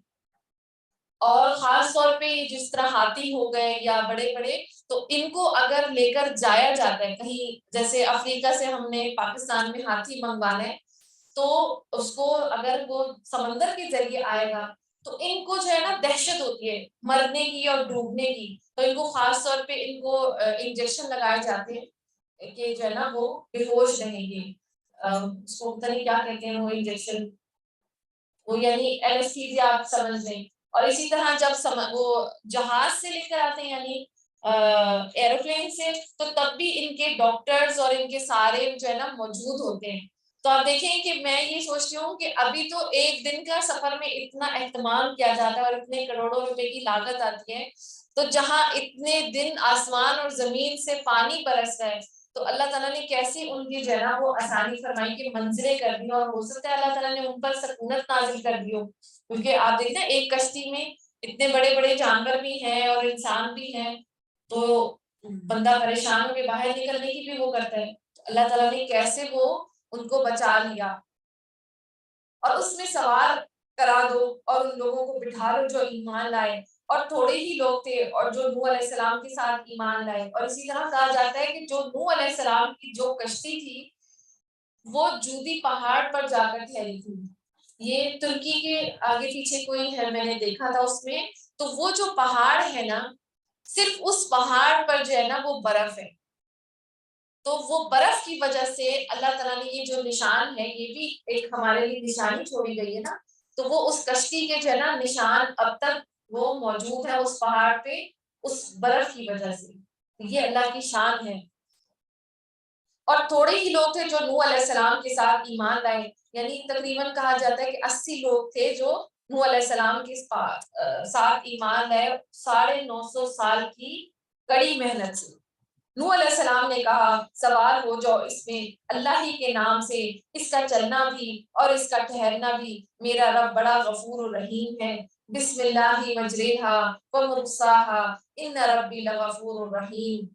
[SPEAKER 1] اور خاص طور پہ جس طرح ہاتھی ہو گئے یا بڑے بڑے, تو ان کو اگر لے کر جایا جاتا ہے کہیں, جیسے افریقہ سے ہم نے پاکستان میں ہاتھی منگوانا ہے تو اس کو اگر وہ سمندر کے ذریعے آئے گا تو ان کو جو ہے نا دہشت ہوتی ہے مرنے کی اور ڈوبنے کی, تو ان کو خاص طور پہ ان کو انجیکشن لگائے جاتے ہیں کہ جو ہے نا وہ بے ہوش رہیں گے. اس کو پتہ نہیں کیا کہتے ہیں وہ انجیکشن, وہ یعنی اینستھیزیا آپ سمجھ لیں. اور اسی طرح جب وہ جہاز سے لے کر آتے ہیں یعنی ایروپلین سے, تو تب بھی ان کے ڈاکٹرز اور ان کے سارے جو ہے نا موجود ہوتے ہیں. تو آپ دیکھیں کہ میں یہ سوچتی ہوں کہ ابھی تو ایک دن کا سفر میں اتنا اہتمام کیا جاتا ہے اور اتنے کروڑوں روپے کی لاگت آتی ہے, تو جہاں اتنے دن آسمان اور زمین سے پانی برس رہا ہے تو اللہ تعالیٰ نے کیسے ان کی جو ہے نا وہ آسانی فرمائی کہ منزلیں کر دی, اور ہو سکتا ہے اللہ تعالیٰ نے ان پر سکونت نازل کر دی ہو. کیونکہ آپ دیکھتے ہیں ایک کشتی میں اتنے بڑے بڑے جانور بھی ہیں اور انسان بھی ہیں, تو بندہ پریشان ہو کے باہر نکلنے کی بھی وہ کرتا ہے. اللہ تعالیٰ نے کیسے وہ ان کو بچا لیا اور اس میں سوار کرا دو اور ان لوگوں کو بٹھا لو جو ایمان لائے. اور تھوڑے ہی لوگ تھے اور جو نوح علیہ السلام کے ساتھ ایمان لائے. اور اسی طرح کہا جاتا ہے کہ جو نوح علیہ السلام کی جو کشتی تھی وہ جودی پہاڑ پر جا کر ٹھہری تھی. یہ ترکی کے آگے پیچھے کوئی ہے، میں نے دیکھا تھا اس میں، تو وہ جو پہاڑ ہے نا، صرف اس پہاڑ پر جو ہے نا وہ برف ہے. تو وہ برف کی وجہ سے اللہ تعالیٰ نے یہ جو نشان ہے یہ بھی ایک ہمارے لیے نشانی چھوڑی گئی ہے نا، تو وہ اس کشتی کے جو ہے نا نشان اب تک وہ موجود ہے اس پہاڑ پہ، اس برف کی وجہ سے. یہ اللہ کی شان ہے. اور تھوڑے ہی لوگ تھے جو نوح علیہ السلام کے ساتھ ایمان لائے، یعنی تقریباً کہا جاتا ہے کہ 80 لوگ تھے جو نوح علیہ السلام کے ساتھ ایمان لائے 950 سال کی کڑی محنت سے. نوح علیہ السلام نے کہا سوار ہو جاؤ اس میں اللہ ہی کے نام سے، اس کا چلنا بھی اور اس کا ٹھہرنا بھی میرا رب بڑا غفور الرحیم ہے. بسم اللہ مجریہا ومرساہا ان ربی لغفور الرحیم.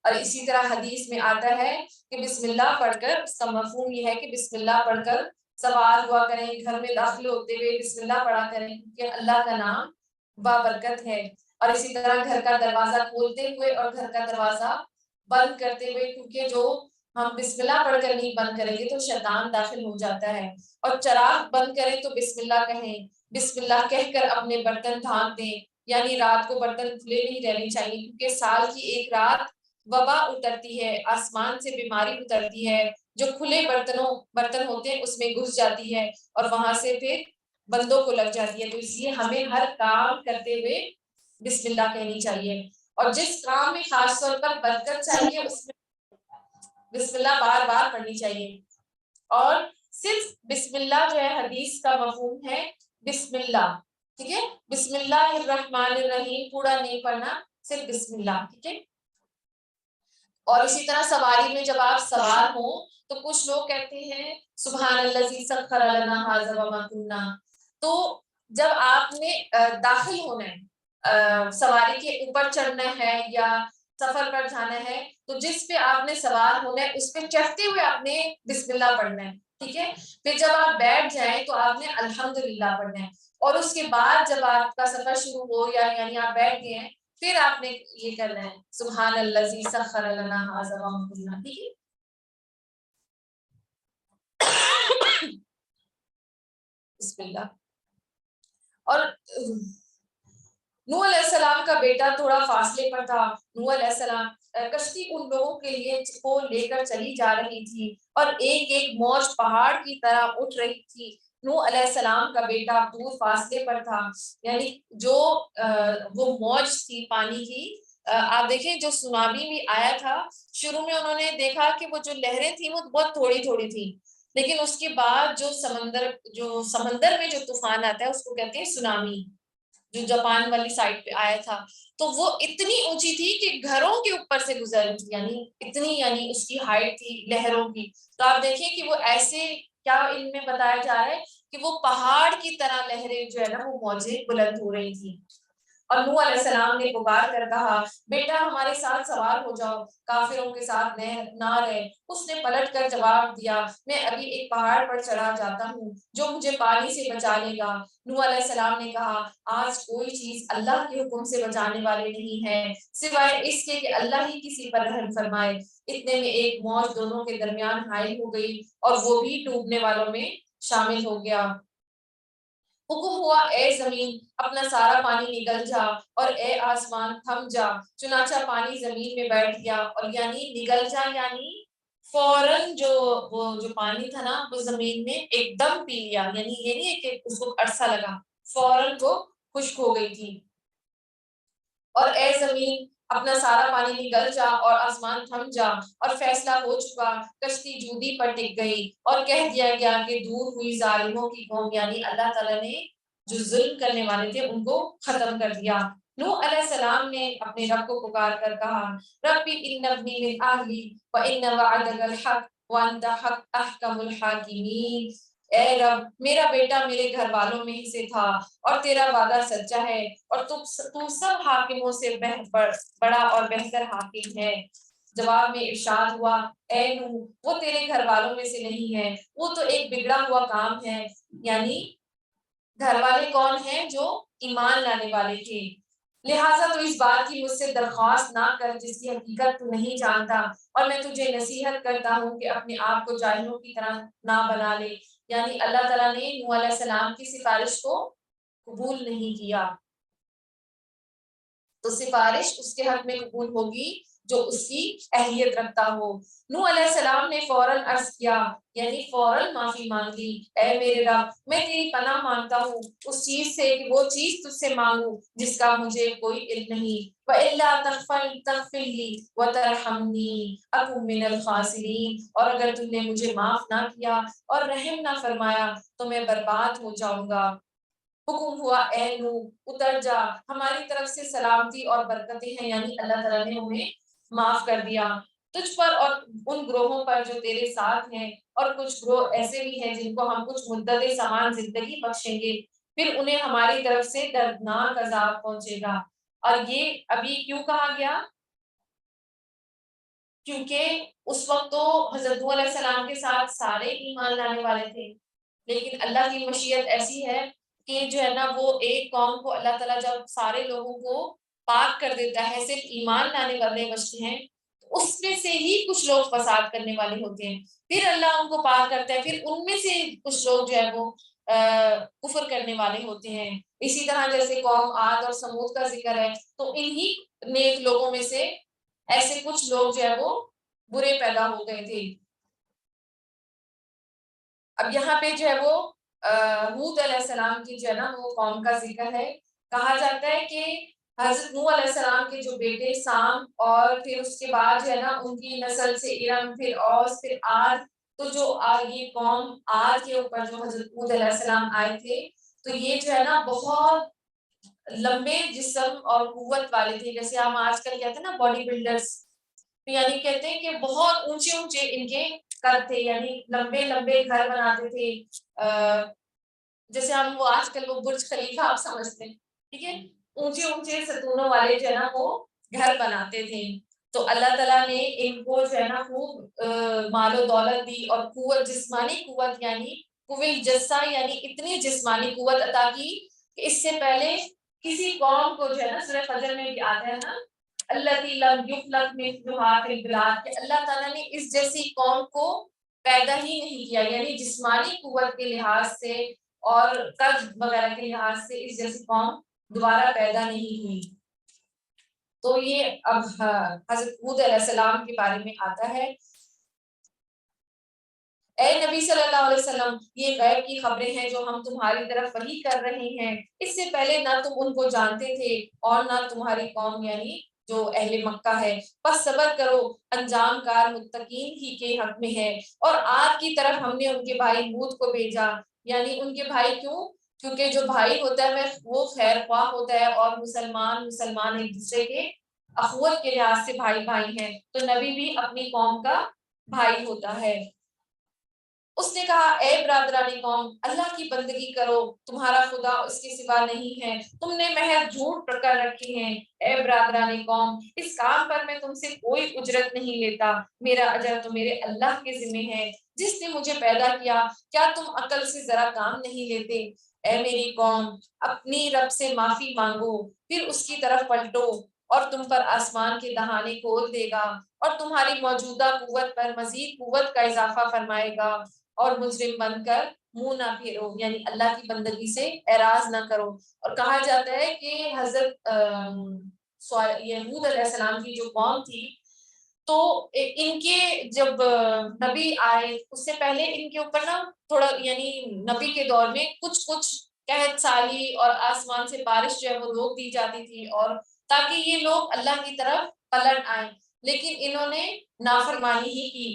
[SPEAKER 1] اور اسی طرح حدیث میں آتا ہے کہ بسم اللہ پڑھ کر، اس کا مفہوم یہ ہے کہ بسم اللہ پڑھ کر سوار ہوا کریں، گھر میں داخل ہوتے ہوئے بسم اللہ پڑھا کریں، کیونکہ اللہ کا نام بابرکت ہے. اور اسی طرح گھر کا دروازہ کھولتے ہوئے اور گھر کا دروازہ بند کرتے ہوئے، کیونکہ جو ہم بسم اللہ پڑھ کر نہیں بند کریں گے تو شیطان داخل ہو جاتا ہے. اور چراغ بند کریں تو بسم اللہ کہیں، بسم اللہ کہہ کر اپنے برتن ڈھانپ دیں، یعنی رات کو برتن کھلے نہیں رہنے چاہیے، کیونکہ سال کی ایک رات وبا اترتی ہے، آسمان سے بیماری اترتی ہے، جو کھلے برتن ہوتے ہیں اس میں گھس جاتی ہے اور وہاں سے پھر بندوں کو لگ جاتی ہے. تو اس لیے ہمیں ہر کام کرتے ہوئے بسم اللہ کہنی چاہیے. اور جس کام میں خاص طور پر برکت چاہیے اس میں بسم اللہ بار بار پڑھنی چاہیے. اور صرف بسم اللہ جو ہے حدیث کا مفہوم ہے بسم اللہ، ٹھیک ہے، بسم اللہ الرحمن الرحیم پورا نہیں پڑھنا، صرف بسم اللہ، ٹھیک ہے. اور اسی طرح سواری میں جب آپ سوار ہوں تو کچھ لوگ کہتے ہیں سبحان الذی سخر لنا ھذا وما کنا. تو جب آپ نے داخل ہونا ہے، سواری کے اوپر چڑھنا ہے یا سفر پر جانا ہے، تو جس پہ آپ نے سوار ہونا ہے اس پہ چڑھتے ہوئے آپ نے بسم اللہ پڑھنا ہے، ٹھیک ہے. پھر جب آپ بیٹھ جائیں تو آپ نے الحمدللہ پڑھنا ہے. اور اس کے بعد جب آپ کا سفر شروع ہو یا یعنی آپ بیٹھ گئے ہیں، پھر آپ نے یہ کرنا ہے سبحان الذی سخر لنا ھذا وما کنا، ٹھیک ہے. بسم اللہ. اور نوح علیہ السلام کا بیٹا تھوڑا فاصلے پر تھا. نوح علیہ السلام کشتی ان لوگوں کے لیے کو لے کر چلی جا رہی تھی اور ایک ایک موج پہاڑ کی طرح اٹھ رہی تھی. نوح علیہ السلام کا بیٹا دور فاصلے پر تھا، یعنی جو وہ موج تھی پانی کی. آپ دیکھیں جو سونامی بھی آیا تھا، شروع میں انہوں نے دیکھا کہ وہ جو لہریں تھیں وہ بہت تھوڑی تھوڑی تھی، لیکن اس کے بعد جو سمندر میں جو طوفان آتا ہے اس کو کہتے ہیں سونامی، جو جاپان والی سائڈ پہ آیا تھا. تو وہ اتنی اونچی تھی کہ گھروں کے اوپر سے گزر رہی تھی، یعنی اتنی، یعنی اس کی ہائٹ تھی لہروں کی. تو آپ دیکھیں کہ وہ ایسے، کیا ان میں بتایا جا رہا ہے کہ وہ پہاڑ کی طرح لہریں جو ہے نا وہ موجیں بلند ہو رہی تھی. اور نوح علیہ السلام نے پکار کر کہا بیٹا ہمارے ساتھ سوار ہو جاؤ، کافروں کے ساتھ نہ رہے. اس نے پلٹ کر جواب دیا میں ابھی ایک پہاڑ پر چڑھا جاتا ہوں جو مجھے پانی سے بچا لے گا. نوح علیہ السلام نے کہا آج کوئی چیز اللہ کے حکم سے بچانے والے نہیں ہے سوائے اس کے کہ اللہ ہی کسی پر رحم فرمائے. اتنے میں ایک موج دونوں کے درمیان حائل ہو گئی اور وہ بھی ڈوبنے والوں میں شامل ہو گیا. حکم ہوا اے زمین اپنا سارا پانی نگل جا اور اے آسمان تھم جا. چنانچہ پانی زمین میں بیٹھ گیا، اور یعنی نگل جا یعنی فوراً وہ جو پانی تھا نا وہ زمین میں ایک دم پی لیا، یعنی یہ نہیں ہے کہ اس کو عرصہ لگا، فوراً وہ خشک ہو گئی تھی. اور اے زمین اپنا سارا پانی نگل جا اور آسمان تھم جا، اور فیصلہ ہو چکا، کشتی جودی پر ٹک گئی اور کہہ دیا گیا کہ دور ہوئی ظالموں کی قوم، یعنی اللہ تعالیٰ نے جو ظلم کرنے والے تھے ان کو ختم کر دیا. نوح علیہ السلام نے اپنے رب کو پکار کر کہا ربی ان ابنی من اہلی وان وعدک الحق وانت احکم الحاکمین. اے رب میرا بیٹا میرے گھر والوں میں ہی سے تھا اور تیرا وعدہ سچا ہے اور تو سب حاکموں سے بڑا اور بہتر حاکم ہے. جواب میں ارشاد ہوا اے نوح وہ تیرے گھر والوں میں سے نہیں ہے، وہ تو ایک بگڑا ہوا کام ہے. یعنی گھر والے کون ہیں؟ جو ایمان لانے والے تھے. لہٰذا تو اس بات کی مجھ سے درخواست نہ کر جس کی حقیقت تو نہیں جانتا، اور میں تجھے نصیحت کرتا ہوں کہ اپنے آپ کو جاہلوں کی طرح نہ بنا لے۔ یعنی اللہ تعالیٰ نے نوح علیہ السلام کی سفارش کو قبول نہیں کیا، تو سفارش اس کے حق میں قبول ہوگی جو اس کی اہلیت رکھتا ہو۔ نوح علیہ السلام نے فوراً عرض کیا، یعنی فوراً معافی مانگ لی، اے میرے رب میں تیری پناہ مانگتا ہوں اس چیز سے کہ وہ چیز تجھ سے مانگوں جس کا مجھے کوئی علم نہیں، وَإِلَّا تَغْفِرْ لِي وَتَرْحَمْنِي أَكُن مِّنَ الْخَاسِرِينَ، اور اگر تم نے مجھے معاف نہ کیا اور رحم نہ فرمایا تو میں برباد ہو جاؤں گا۔ حکم ہوا اے نوح اتر جا، ہماری طرف سے سلامتی اور برکتیں ہیں، یعنی اللہ تعالیٰ نے ہمیں معاف کر دیا تجھ پر اور ان گروہوں پر جو تیرے ساتھ ہیں، اور کچھ گروہ ایسے بھی ہیں جن کو ہم کچھ مدت سامان زندگی بخشیں گے، پھر انہیں ہماری طرف سے دردناک عذاب پہنچے گا۔ اور یہ ابھی کیوں کہا گیا؟ کیونکہ اس وقت تو حضرت نوح علیہ السلام کے ساتھ سارے ایمان لانے والے تھے، لیکن اللہ کی مشیت ایسی ہے کہ جو ہے نا وہ ایک قوم کو اللہ تعالیٰ جب سارے لوگوں کو پاک کر دیتا ہے، صرف ایمان لانے والے بچتے ہیں، اس میں سے ہی کچھ لوگ فساد کرنے والے ہوتے ہیں، پھر اللہ ان کو پاک کرتا ہے، پھر ان میں سے کچھ لوگ جو ہے وہ کفر کرنے والے ہوتے ہیں۔ اسی طرح جیسے قوم عاد اور سمود کا ذکر ہے، تو انہی نیک لوگوں میں سے ایسے کچھ لوگ جو ہے وہ برے پیدا ہو گئے تھے۔ اب یہاں پہ جو ہے وہ ہود علیہ السلام کی جو ہے نا وہ قوم کا ذکر ہے، کہا جاتا ہے کہ حضرت نوح علیہ السلام کے جو بیٹے سام اور پھر اس کے بعد جو ہے نا ان کی نسل سے ارم، پھر اوس، پھر عاد، تو جو یہ قوم عاد کے اوپر جو حضرت ہود علیہ السلام آئے تھے، تو یہ جو ہے نا بہت لمبے جسم اور قوت والے تھے، جیسے ہم آج کل کہتے ہیں نا باڈی بلڈرز، یعنی کہتے ہیں کہ بہت اونچے اونچے ان کے قد تھے، یعنی لمبے لمبے گھر بناتے تھے، جیسے ہم وہ آج کل وہ برج خلیفہ آپ سمجھتے ہیں، ٹھیک ہے، اونچے اونچے ستونوں والے جو ہے نا وہ گھر بناتے تھے۔ تو اللہ تعالیٰ نے ان کو جو ہے نا خوب مال و دولت دی اور قوت، جسمانی قوت، یعنی قوی جسہ، یعنی اتنی جسمانی قوت عطا کی کہ اس سے پہلے کسی قوم کو جو ہے نا سورہ فجر میں بھی آتا ہے نا الَّتِي لَمْ يُخْلَقْ مِثْلُهَا فِي الْبِلَادِ، کہ اللہ تعالیٰ نے اس جیسی قوم کو پیدا ہی نہیں کیا، یعنی جسمانی قوت کے لحاظ سے اور قد وغیرہ کے لحاظ سے اس جیسی قوم دوبارہ پیدا نہیں ہوئی۔ تو یہ اب حضرت ہود علیہ السلام کے بارے میں آتا ہے۔ اے نبی صلی اللہ علیہ وسلم، یہ غیب کی خبریں ہیں جو ہم تمہاری طرف وحی کر رہے ہیں، اس سے پہلے نہ تم ان کو جانتے تھے اور نہ تمہاری قوم یعنی جو اہل مکہ ہے، بس صبر کرو، انجام کار متقین ہی کے حق میں ہے۔ اور عاد کی طرف ہم نے ان کے بھائی ہود کو بھیجا، یعنی ان کے بھائی کیوں؟ کیونکہ جو بھائی ہوتا ہے وہ خیر خواہ ہوتا ہے، اور مسلمان ایک دوسرے کے اخوت کے لحاظ سے بھائی بھائی ہیں، تو نبی بھی اپنی قوم کا بھائی ہوتا ہے۔ اس نے کہا اے برادران قوم، اللہ کی بندگی کرو، تمہارا خدا اس کے سوا نہیں ہے، تم نے محض جھوٹ کر رکھے ہیں۔ اے برادران قوم، اس کام پر میں تم سے کوئی اجرت نہیں لیتا، میرا اجر تو میرے اللہ کے ذمہ ہے جس نے مجھے پیدا کیا، کیا تم عقل سے ذرا کام نہیں لیتے؟ اے میری قوم، اپنی رب سے معافی مانگو، پھر اس کی طرف پلٹو اور تم پر آسمان کے دہانے کھول دے گا اور تمہاری موجودہ قوت پر مزید قوت کا اضافہ فرمائے گا، اور مجرم بن کر منہ نہ پھیرو، یعنی اللہ کی بندگی سے اعراض نہ کرو۔ اور کہا جاتا ہے کہ حضرت ہود علیہ السلام کی جو قوم تھی، تو ان کے جب نبی آئے اس سے پہلے ان کے اوپر نا تھوڑا، یعنی نبی کے دور میں کچھ قحط سالی اور آسمان سے بارش جو ہے وہ روک دی جاتی تھی، اور تاکہ یہ لوگ اللہ کی طرف پلٹ آئیں، لیکن انہوں نے نافرمانی ہی کی۔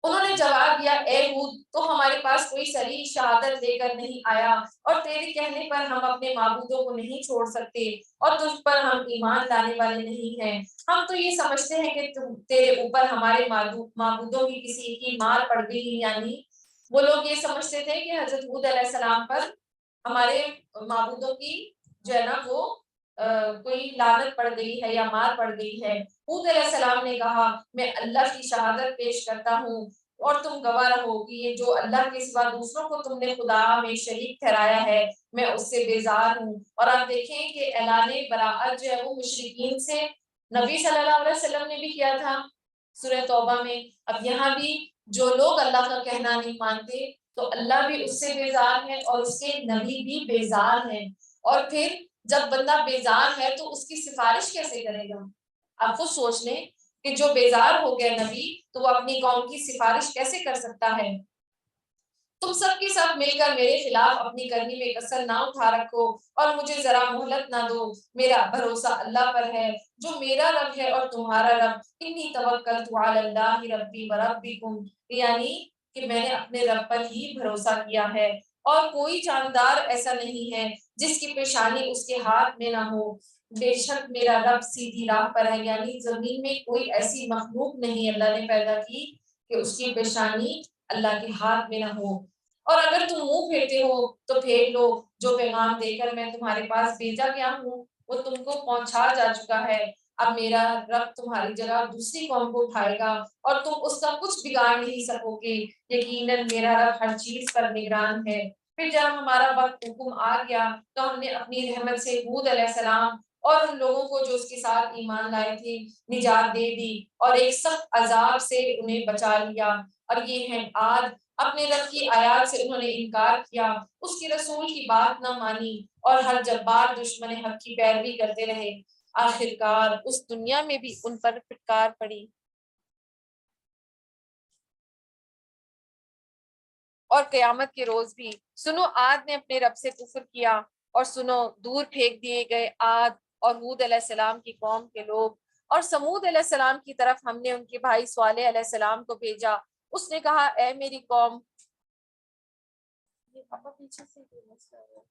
[SPEAKER 1] انہوں نے جواب دیا اے ہود، تو ہمارے پاس کوئی صریح شہادت لے کر نہیں آیا، اور تیرے کہنے پر ہم اپنے معبودوں کو نہیں چھوڑ سکتے، اور تجھ پر ہم ایمان لانے والے نہیں ہیں۔ ہم تو یہ سمجھتے ہیں کہ تیرے اوپر ہمارے معبودوں کی کسی کی مار پڑ گئی، یعنی وہ لوگ یہ سمجھتے تھے کہ حضرت ہود علیہ السلام پر ہمارے معبودوں کی جو ہے نا وہ کوئی لعنت پڑ گئی ہے یا مار پڑ گئی ہے۔ ہود علیہ السلام نے کہا میں اللہ کی شہادت پیش کرتا ہوں، اور تم گواہ رہو کہ یہ جو اللہ کے سوا دوسروں کو تم نے خدا میں شریک ٹھہرایا ہے میں اس سے بیزار ہوں۔ اور آپ دیکھیں کہ اعلان براءت جو ہے وہ مشرکین سے نبی صلی اللہ علیہ وسلم نے بھی کیا تھا سورہ توبہ میں۔ اب یہاں بھی جو لوگ اللہ کا کہنا نہیں مانتے تو اللہ بھی اس سے بیزار ہے اور اس کے نبی بھی بیزار ہیں۔ اور پھر جب بندہ بیزار ہے تو اس کی سفارش کیسے کرے گا؟ آپ خود سوچ لیں کہ جو بیزار ہو گیا نبی تو وہ اپنی قوم کی سفارش کیسے کر سکتا ہے؟ تم سب کے ساتھ مل کر میرے خلاف اپنی کرنی میں کسر نہ اٹھا رکھو اور مجھے ذرا مہلت نہ دو، میرا بھروسہ اللہ پر ہے جو میرا رب ہے اور تمہارا رب، انی توکلت علی اللہ ربی و ربکم، یعنی کہ میں نے اپنے رب پر ہی بھروسہ کیا ہے اور کوئی جاندار ایسا نہیں ہے جس کی پیشانی اس کے ہاتھ میں نہ ہو، بے شک میرا رب سیدھی راہ پر ہے، یعنی زمین میں کوئی ایسی مخلوق نہیں اللہ نے پیدا کی کہ اس کی پیشانی اللہ کے ہاتھ میں نہ ہو۔ اور اگر تم منہ پھیرتے ہو تو پھیر لو، جو پیغام دے کر میں تمہارے پاس بھیجا گیا ہوں وہ تم کو پہنچا جا چکا ہے، اب میرا رب تمہاری جگہ دوسری قوم کو اٹھائے گا اور تم اس کا کچھ بگاڑ نہیں سکو گے، یقیناً میرا رب ہر چیز پر نگران ہے۔ پھر جب ہمارا وقت حکم آ گیا تو ہم نے اپنی رحمت سے ہود علیہ السلام اور ان لوگوں کو جو اس کے ساتھ ایمان لائے تھے نجات دے دی اور ایک سخت عذاب سے انہیں بچا لیا۔ اور یہ ہیں عاد، اپنے رب کی آیات سے انہوں نے انکار کیا، اس کے رسول کی بات نہ مانی اور ہر جبار دشمن حق کی پیروی کرتے رہے، آخرکار اس دنیا میں بھی ان پر پھٹکار پڑی اور قیامت کے روز بھی۔ سنو عاد نے اپنے رب سے کفر کیا، اور سنو دور پھینک دیے گئے عاد اور ہود علیہ السلام کی قوم کے لوگ، اور سمود علیہ السلام کی طرف ہم نے ان کے بھائی صالح علیہ السلام کو بھیجا، اس نے کہا اے میری قوم، یہ پاپا پیچھے سے کوئی مسئلہ ہے،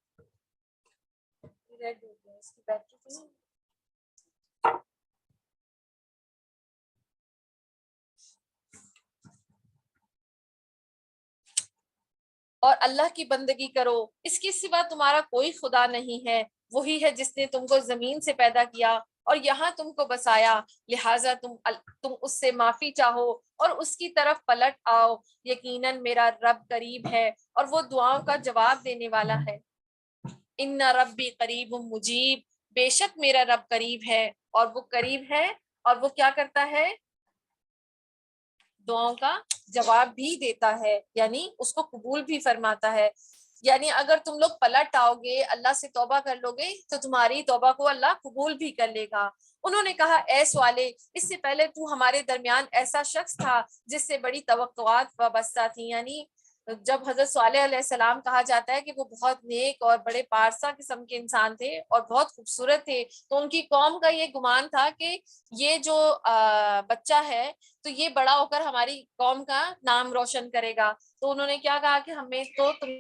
[SPEAKER 1] ریڈ ہو گیا اس کی بیٹری تو نہیں۔ اور اللہ کی بندگی کرو، اس کے سوا تمہارا کوئی خدا نہیں ہے، وہی ہے جس نے تم کو زمین سے پیدا کیا اور یہاں تم کو بسایا، لہٰذا تم اس سے معافی چاہو اور اس کی طرف پلٹ آؤ، یقیناً میرا رب قریب ہے اور وہ دعاؤں کا جواب دینے والا ہے۔ ان ربی قریب مجیب، بے شک میرا رب قریب ہے اور وہ قریب ہے اور وہ کیا کرتا ہے؟ دعاؤں کا جواب بھی دیتا ہے، یعنی اس کو قبول بھی فرماتا ہے۔ یعنی اگر تم لوگ پلٹ آؤ گے، اللہ سے توبہ کر لو گے تو تمہاری توبہ کو اللہ قبول بھی کر لے گا۔ انہوں نے کہا اے صالح، اس سے پہلے تو ہمارے درمیان ایسا شخص تھا جس سے بڑی توقعات وابستہ تھی، یعنی جب حضرت صالح علیہ السلام کہا جاتا ہے کہ وہ بہت نیک اور بڑے پارسا قسم کے انسان تھے اور بہت خوبصورت تھے، تو ان کی قوم کا یہ گمان تھا کہ یہ جو بچہ ہے تو یہ بڑا ہو کر ہماری قوم کا نام روشن کرے گا۔ تو انہوں نے کیا کہا کہ ہمیں تو تم